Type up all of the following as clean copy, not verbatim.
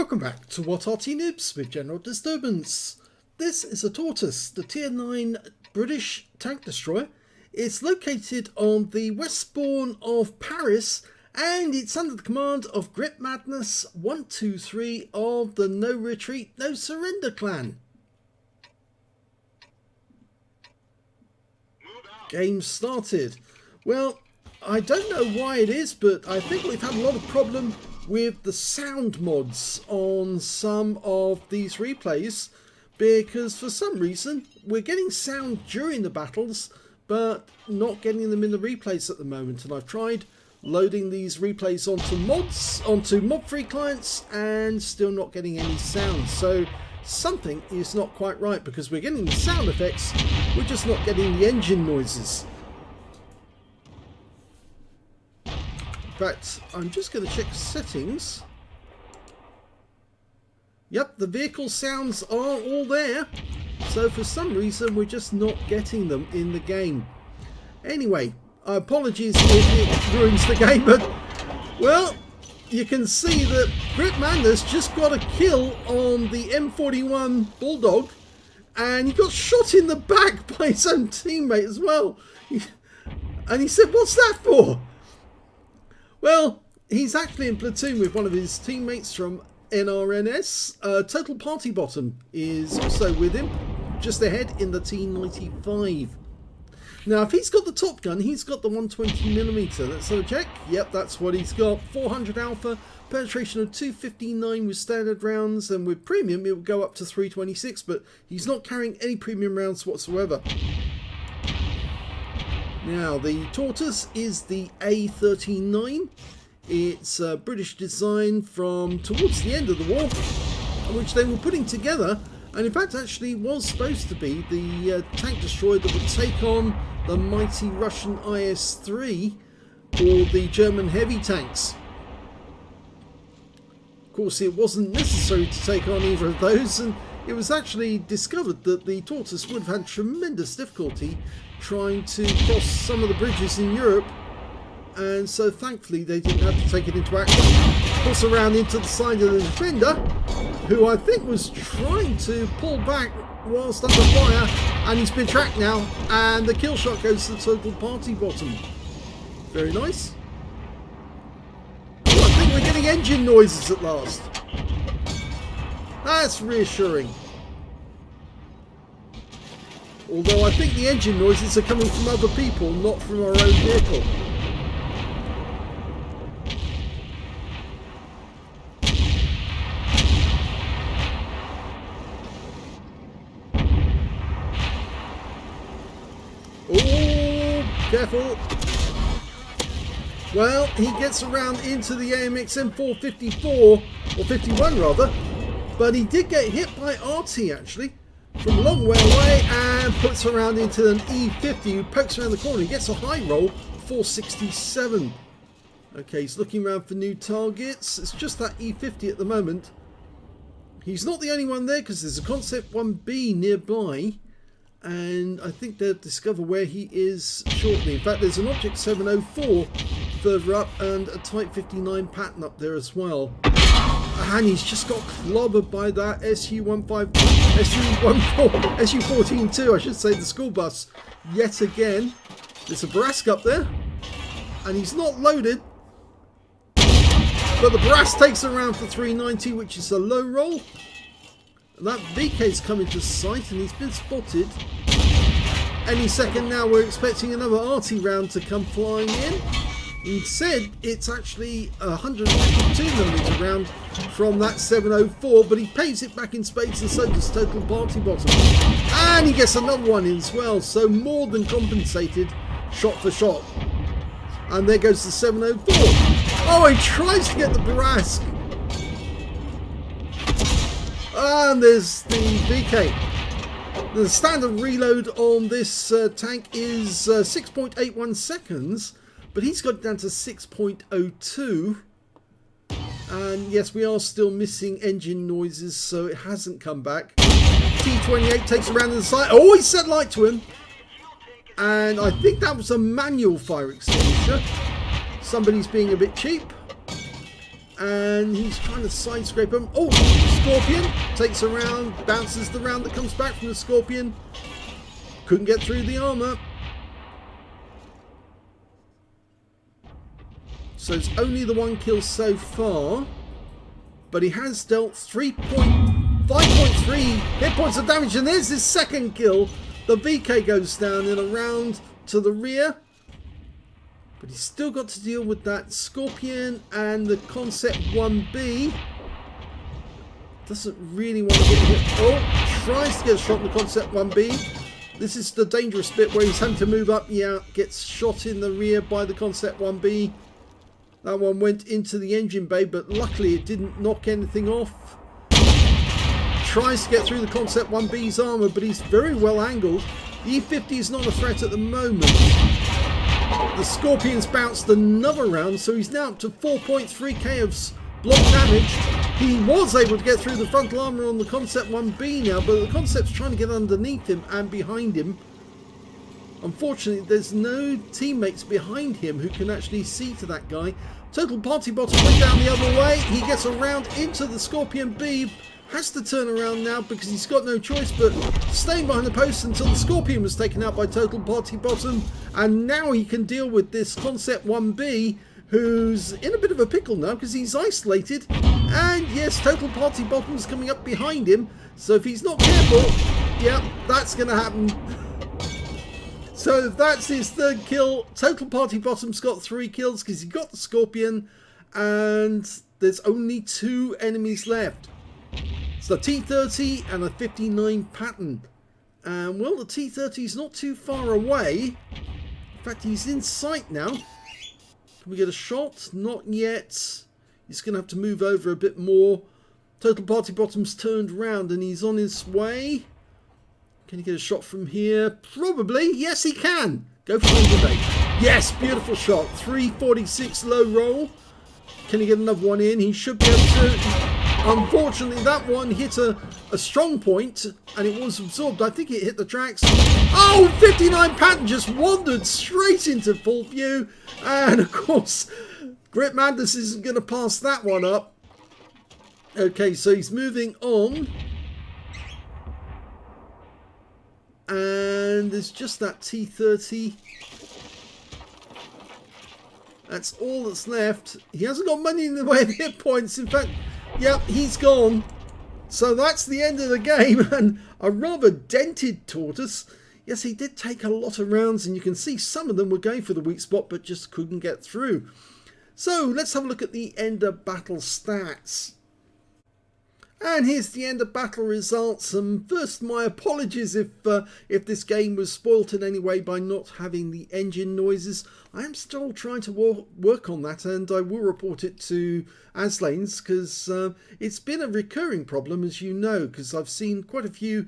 Welcome back to What Arty Noobs with General Disturbance. This is a Tortoise, the Tier 9 British tank destroyer. It's located on the westbourne of Paris and it's under the command of gritmaddness123 of the No Retreat, No Surrender clan. Game started. Well, I don't know why it is, but I think we've had a lot of problem with the sound mods on some of these replays, because for some reason we're getting sound during the battles but not getting them in the replays at the moment. And I've tried loading these replays onto mod-free clients and still not getting any sound. So something is not quite right, because we're getting the sound effects, we're just not getting the engine noises. In fact, I'm just going to check settings. Yep, the vehicle sounds are all there. So for some reason, we're just not getting them in the game. Anyway, apologies if it ruins the game, but, well, you can see that gritmaddness just got a kill on the M41 Bulldog, and he got shot in the back by his own teammate as well. And he said, "What's that for?" Well, he's actually in platoon with one of his teammates from NRNS. Total Party Bottom is also with him, just ahead in the T95. Now, if he's got the top gun, he's got the 120mm. Let's have a check. Yep, that's what he's got. 400 alpha, penetration of 259 with standard rounds, and with premium it will go up to 326, but he's not carrying any premium rounds whatsoever. Now, the Tortoise is the A39. It's a British design from towards the end of the war, which they were putting together, and in fact actually was supposed to be the tank destroyer that would take on the mighty Russian IS-3 or the German heavy tanks. Of course, it wasn't necessary to take on either of those, and it was actually discovered that the Tortoise would have had tremendous difficulty trying to cross some of the bridges in Europe, and so thankfully they didn't have to take it into action. Cross around into the side of the defender, who I think was trying to pull back whilst under fire, and he's been tracked now, and the kill shot goes to the Total Party Bottom. Very nice. Oh, I think we're getting engine noises at last. That's reassuring. Although I think the engine noises are coming from other people, not from our own vehicle. Oh, careful. Well, he gets around into the AMX M454, or 51 rather, but he did get hit by Arty actually, from a long way away, and puts around into an E50 who pokes around the corner. He gets a high roll, 467. Okay, he's looking around for new targets. It's just that E50 at the moment. He's not the only one there, because there's a Concept 1B nearby, and I think they'll discover where he is shortly. In fact, there's an Object 704 further up and a Type 59 pattern up there as well. And he's just got clobbered by that SU-14-2, I should say, the school bus. Yet again, there's a Barask up there, and he's not loaded. But the Barask takes around for 390, which is a low roll. And that VK's come into sight, and he's been spotted. Any second now, we're expecting another Arty round to come flying in. Instead, it's actually a 152mm round from that 704, but he pays it back in spades, and so does Total Party Bottom. And he gets another one in as well, so more than compensated, shot for shot. And there goes the 704. Oh, he tries to get the Barask. And there's the VK. The standard reload on this tank is 6.81 seconds. But he's got it down to 6.02, and yes, we are still missing engine noises, so it hasn't come back. T28 takes around to the side. Oh, he set light to him, and I think that was a manual fire extinguisher. Somebody's being a bit cheap, And he's trying to side scrape him. Oh, Scorpion takes a round, bounces the round that comes back from the Scorpion. Couldn't get through the armor. So it's only the one kill so far. But he has dealt 5.3 hit points of damage. And there's his second kill. The VK goes down in a round to the rear. But he's still got to deal with that Scorpion and the Concept 1B. Doesn't really want to get hit. Oh, tries to get a shot in the Concept 1B. This is the dangerous bit where he's having to move up. Yeah, gets shot in the rear by the Concept 1B. That one went into the engine bay, but luckily it didn't knock anything off. Tries to get through the Concept 1B's armor, but he's very well angled. The E50 is not a threat at the moment. The Scorpion's bounced another round, so he's now up to 4.3k of block damage. He was able to get through the frontal armor on the Concept 1B now, but the Concept's trying to get underneath him and behind him. Unfortunately, there's no teammates behind him who can actually see to that guy. Total Party Bottom went down the other way. He gets around into the Scorpion B. Has to turn around now because he's got no choice but staying behind the post until the Scorpion was taken out by Total Party Bottom. And now he can deal with this Concept 1B, who's in a bit of a pickle now because he's isolated. And yes, Total Party Bottom's coming up behind him. So if he's not careful, yeah, that's going to happen. So that's his third kill. Total Party Bottom's got 3 kills because he got the Scorpion. And there's only 2 enemies left. It's the T30 and a 59 pattern. And well, the T30 is not too far away. In fact, he's in sight now. Can we get a shot? Not yet. He's going to have to move over a bit more. Total Party Bottom's turned round and he's on his way. Can he get a shot from here? Probably. Yes, he can. Go for the Yes, beautiful shot. 346 low roll. Can he get another one in? He should be able to. Unfortunately, that one hit a strong point and it was absorbed. I think it hit the tracks. Oh, 59 pattern just wandered straight into full view. And of course, Grit Madness isn't going to pass that one up. Okay, so he's moving on. And there's just that T30. That's all that's left. He hasn't got money in the way of hit points. In fact, yep, he's gone. So that's the end of the game. And a rather dented Tortoise. Yes, he did take a lot of rounds. And you can see some of them were going for the weak spot, but just couldn't get through. So let's have a look at the end of battle stats. And here's the end of battle results. And first, my apologies if this game was spoilt in any way by not having the engine noises. I am still trying to work on that, and I will report it to Aslains because it's been a recurring problem, as you know, because I've seen quite a few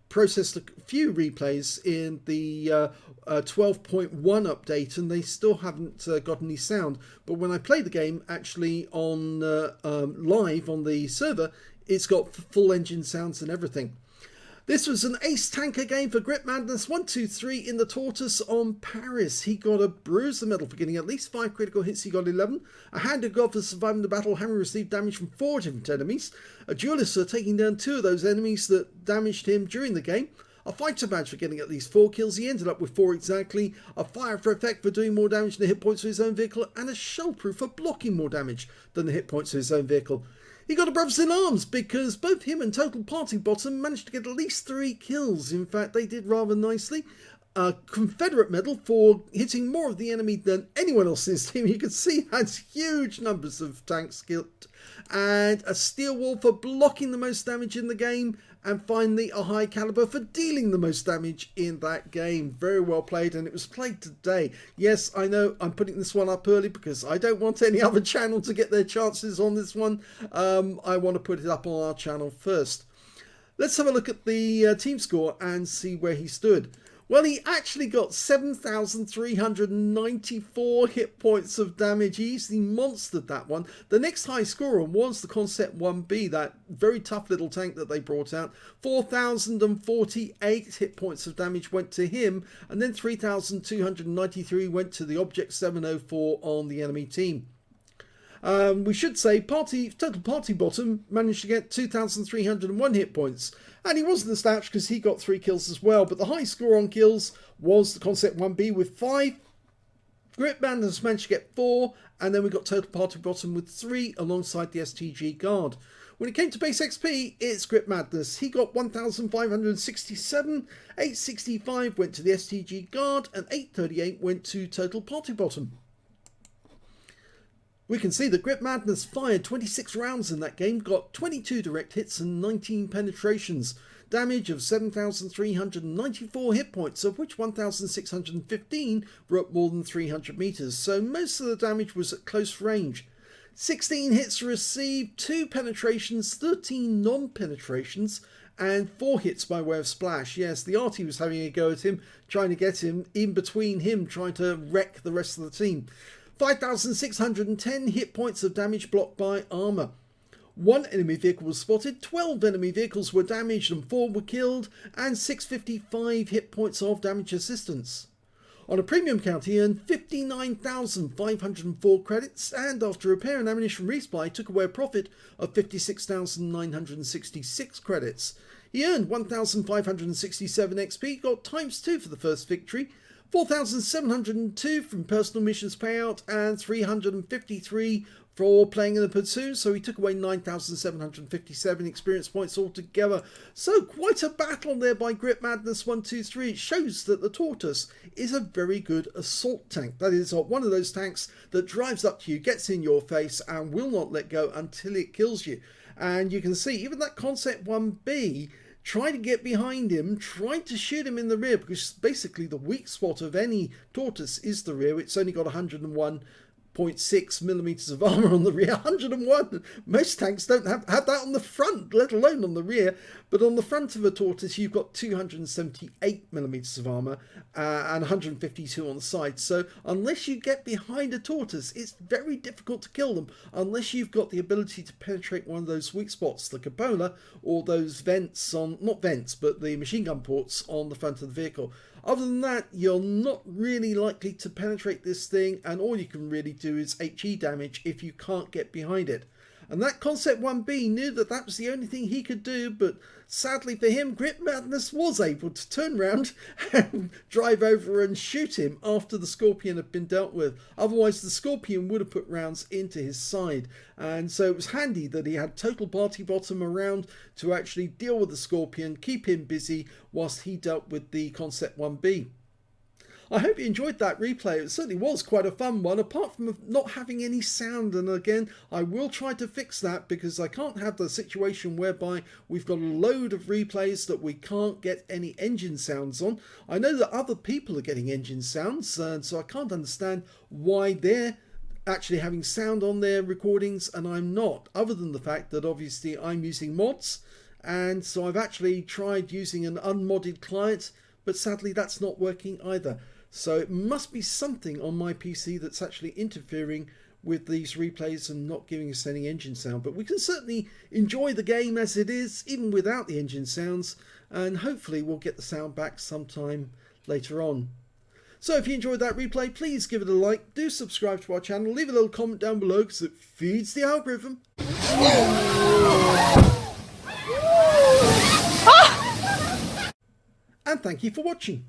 processed a few replays in the 12.1 update, and they still haven't got any sound. But when I play the game actually on live on the server, it's got full engine sounds and everything. This was an ace tanker game for gritmaddness123 in the Tortoise on Paris. He got a bruiser medal for getting at least 5 critical hits. He got 11. A hand of God for surviving the battle, having received damage from 4 different enemies. A duelist for taking down 2 of those enemies that damaged him during the game. A fighter badge for getting at least 4 kills. He ended up with 4 exactly. A fire for effect for doing more damage than the hit points of his own vehicle. And a shell proof for blocking more damage than the hit points of his own vehicle. He got a Brothers in Arms because both him and Total Party Bottom managed to get at least 3 kills. In fact, they did rather nicely. A Confederate medal for hitting more of the enemy than anyone else in his team. You can see that's huge numbers of tanks killed. And a Steel Wall for blocking the most damage in the game. And finally, a High Caliber for dealing the most damage in that game. Very well played, and it was played today. Yes, I know I'm putting this one up early because I don't want any other channel to get their chances on this one. I want to put it up on our channel first. Let's have a look at the team score and see where he stood. Well, he actually got 7,394 hit points of damage. He easily monstered that one. The next high scorer was the Concept 1B, that very tough little tank that they brought out. 4,048 hit points of damage went to him, and then 3,293 went to the Object 704 on the enemy team. We should say Total Party Bottom managed to get 2,301 hit points. And he wasn't the slouch because he got 3 kills as well. But the high score on kills was the Concept 1B with 5. Gritmadness managed to get 4. And then we got Total Party Bottom with 3 alongside the STG Guard. When it came to base XP, it's Gritmadness. He got 1,567, 865 went to the STG Guard, and 838 went to Total Party Bottom. We can see that Gritmadness fired 26 rounds in that game, got 22 direct hits and 19 penetrations. Damage of 7,394 hit points, of which 1,615 were up more than 300 meters, so most of the damage was at close range. 16 hits received, 2 penetrations, 13 non-penetrations, and 4 hits by way of splash. Yes, the Arty was having a go at him, trying to get him in between him, trying to wreck the rest of the team. 5,610 hit points of damage blocked by armour. 1 enemy vehicle was spotted, 12 enemy vehicles were damaged and 4 were killed, and 655 hit points of damage assistance. On a premium count, he earned 59,504 credits, and after repair and ammunition resupply, took away a profit of 56,966 credits. He earned 1,567 XP, got ×2 for the first victory, 4,702 from personal missions payout, and 353 for playing in the platoon, so he took away 9,757 experience points altogether. So quite a battle there by gritmaddness123. It shows that the Tortoise is a very good assault tank. That is one of those tanks that drives up to you, gets in your face, and will not let go until it kills you. And you can see even that Concept 1B tried to get behind him, tried to shoot him in the rear, because basically the weak spot of any Tortoise is the rear. It's only got 101.6 millimeters of armor on the rear. 101. Most tanks don't have that on the front, let alone on the rear. But on the front of a Tortoise, you've got 278 millimeters of armor and 152 on the side. So unless you get behind a Tortoise, it's very difficult to kill them unless you've got the ability to penetrate one of those weak spots, the cupola, or those vents on, not vents, but the machine gun ports on the front of the vehicle. Other than that, you're not really likely to penetrate this thing, and all you can really do is HE damage if you can't get behind it. And that Concept 1B knew that that was the only thing he could do, but sadly for him, Gritmadness was able to turn around and drive over and shoot him after the Scorpion had been dealt with. Otherwise, the Scorpion would have put rounds into his side. And so it was handy that he had Total Party Bottom around to actually deal with the Scorpion, keep him busy whilst he dealt with the Concept 1B. I hope you enjoyed that replay. It certainly was quite a fun one, apart from not having any sound. And again, I will try to fix that, because I can't have the situation whereby we've got a load of replays that we can't get any engine sounds on. I know that other people are getting engine sounds, and so I can't understand why they're actually having sound on their recordings and I'm not, other than the fact that obviously I'm using mods. And so I've actually tried using an unmodded client, but sadly that's not working either. So it must be something on my PC that's actually interfering with these replays and not giving us any engine sound. But we can certainly enjoy the game as it is, even without the engine sounds, and hopefully we'll get the sound back sometime later on. So if you enjoyed that replay, please give it a like, do subscribe to our channel, leave a little comment down below because it feeds the algorithm. And thank you for watching.